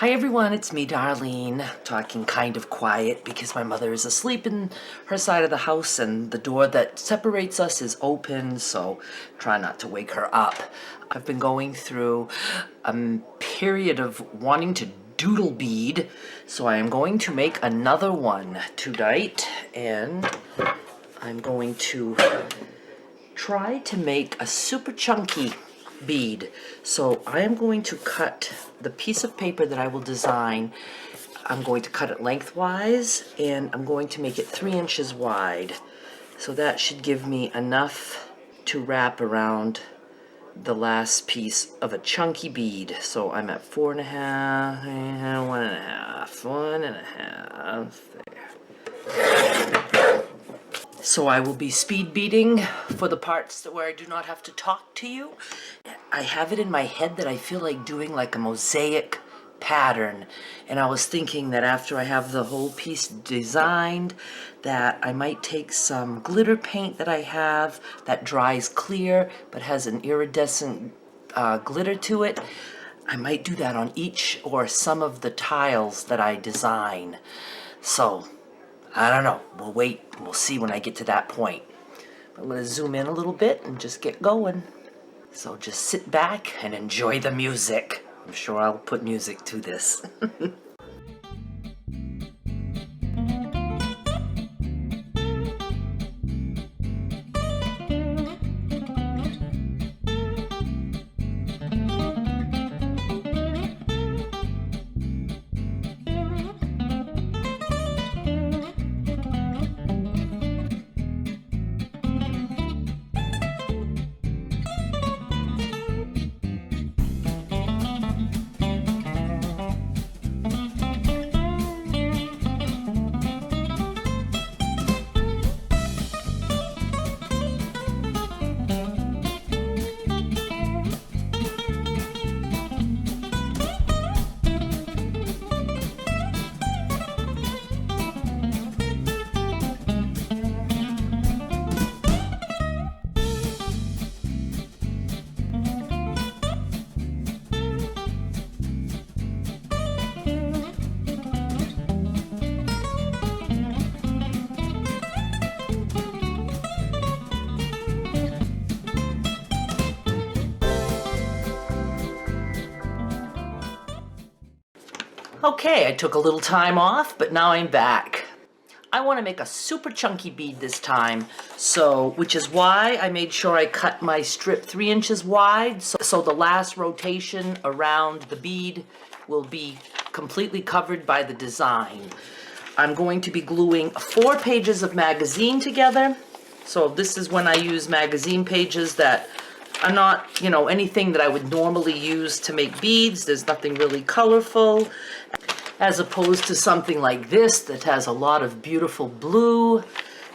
Hi everyone, it's me, Darlene, talking kind of quiet because my mother is asleep in her side of the house and the door that separates us is open, so try not to wake her up. I've been going through a period of wanting to doodle bead, so I am going to make another one tonight, and I'm going to try to make a super chunky bead. So I am going to cut the piece of paper that I will design. I'm going to cut it lengthwise and I'm going to make it 3 inches wide. So that should give me enough to wrap around the last piece of a chunky bead. So I'm at 4.5, 1.5 there. So I will be speed beading for the parts where I do not have to talk to you. I have it in my head that I feel like doing like a mosaic pattern. And I was thinking that after I have the whole piece designed, that I might take some glitter paint that I have that dries clear but has an iridescent glitter to it. I might do that on each or some of the tiles that I design. So I don't know. We'll wait. We'll see when I get to that point. I'm going to zoom in a little bit and just get going. So just sit back and enjoy the music. I'm sure I'll put music to this. Okay, I took a little time off, but now I'm back. I want to make a super chunky bead this time, which is why I made sure I cut my strip 3 inches wide, so the last rotation around the bead will be completely covered by the design. I'm going to be gluing 4 pages of magazine together. So this is when I use magazine pages that are not, anything that I would normally use to make beads. There's nothing really colorful, as opposed to something like this that has a lot of beautiful blue.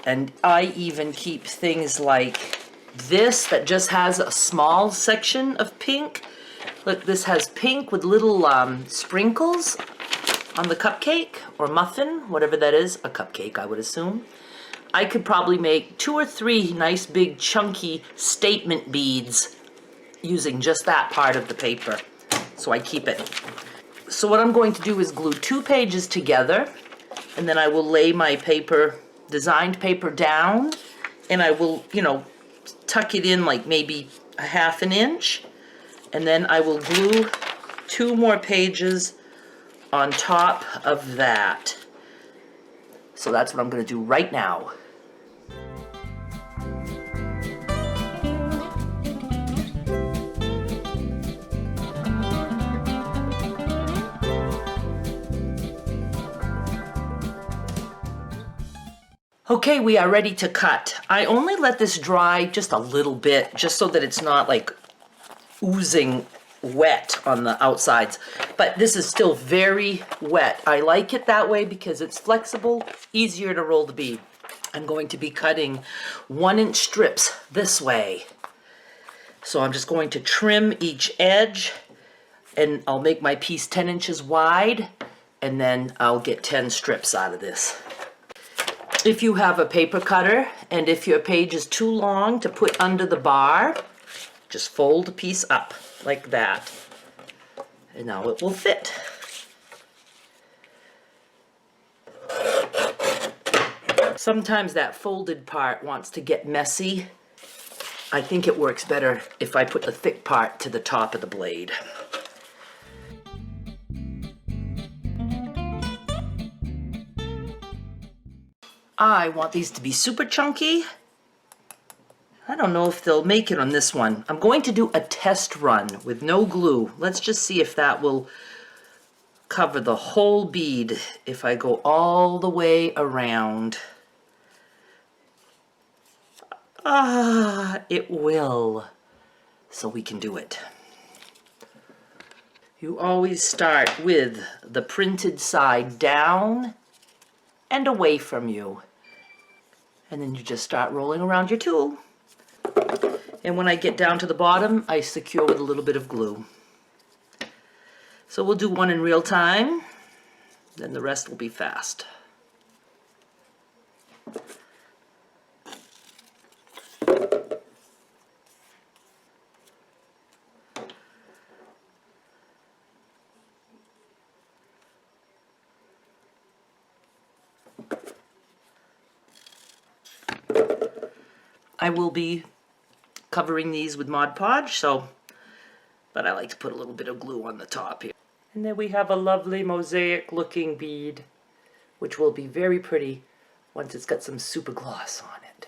And I even keep things like this that just has a small section of pink. Look, this has pink with little sprinkles on the cupcake or muffin, whatever that is, a cupcake I would assume. I could probably make 2 or 3 nice big chunky statement beads using just that part of the paper. So I keep it. So what I'm going to do is glue 2 pages together, and then I will lay my designed paper down, and I will, tuck it in like maybe 1/2 inch, and then I will glue 2 more pages on top of that. So that's what I'm going to do right now. Okay, we are ready to cut. I only let this dry just a little bit, just so that it's not like oozing wet on the outsides. But this is still very wet. I like it that way because it's flexible, easier to roll the bead. I'm going to be cutting 1-inch strips this way. So I'm just going to trim each edge, and I'll make my piece 10 inches wide, and then I'll get 10 strips out of this. If you have a paper cutter, and if your page is too long to put under the bar, just fold a piece up like that. And now it will fit. Sometimes that folded part wants to get messy. I think it works better if I put the thick part to the top of the blade. I want these to be super chunky. I don't know if they'll make it on this one. I'm going to do a test run with no glue. Let's just see if that will cover the whole bead if I go all the way around. It will. So we can do it. You always start with the printed side down and away from you. And then you just start rolling around your tool. And when I get down to the bottom, I secure with a little bit of glue. So we'll do one in real time, then the rest will be fast. I will be covering these with Mod Podge, but I like to put a little bit of glue on the top here. And then we have a lovely mosaic looking bead, which will be very pretty once it's got some super gloss on it.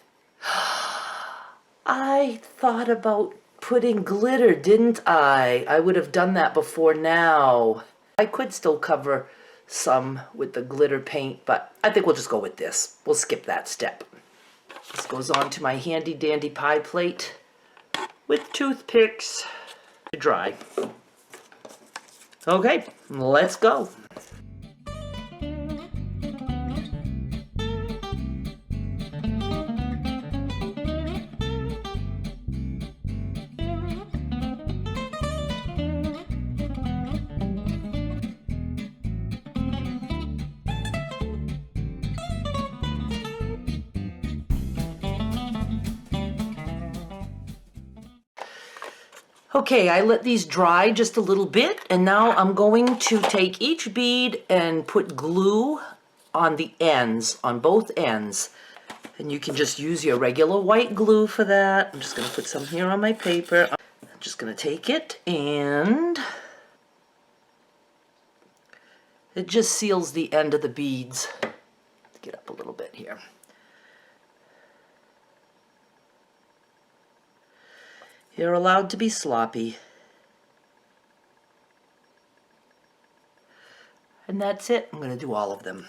I thought about putting glitter, didn't I? I would have done that before now. I could still cover some with the glitter paint, but I think we'll just go with this. We'll skip that step. This goes on to my handy dandy pie plate with toothpicks to dry. Okay, let's go. Okay, I let these dry just a little bit, and now I'm going to take each bead and put glue on the ends, on both ends. And you can just use your regular white glue for that. I'm just going to put some here on my paper. I'm just going to take it, and it just seals the end of the beads. Let's get up a little bit here. You're allowed to be sloppy. And that's it. I'm going to do all of them.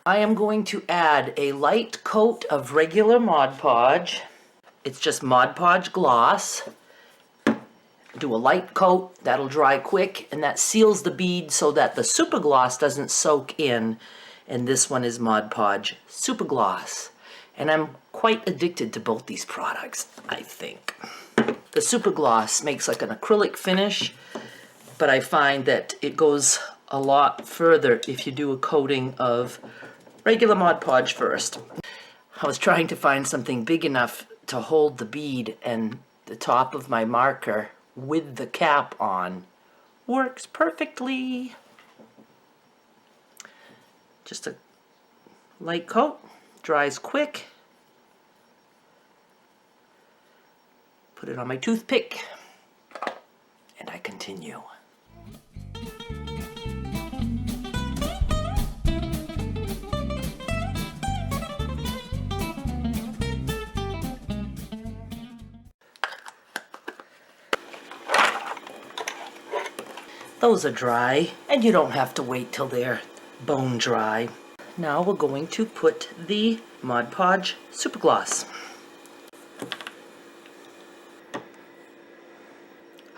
I am going to add a light coat of regular Mod Podge. It's just Mod Podge gloss. Do a light coat, that'll dry quick, and that seals the bead so that the super gloss doesn't soak in. And this one is Mod Podge Super Gloss. And I'm quite addicted to both these products, I think. The super gloss makes like an acrylic finish, but I find that it goes a lot further if you do a coating of regular Mod Podge first. I was trying to find something big enough to hold the bead, and the top of my marker with the cap on works perfectly. Just a light coat, dries quick. Put it on my toothpick, and I continue. Those are dry, and you don't have to wait till they're bone dry. Now we're going to put the Mod Podge Super Gloss.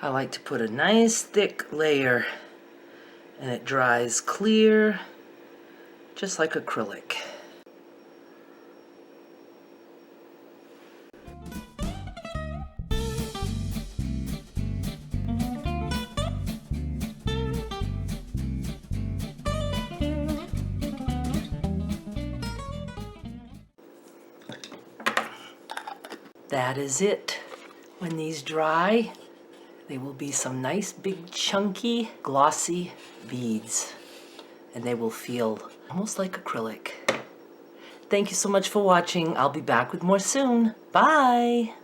I like to put a nice thick layer, and it dries clear, just like acrylic. That is it. When these dry, they will be some nice big chunky glossy beads, and they will feel almost like acrylic. Thank you so much for watching. I'll be back with more soon. Bye!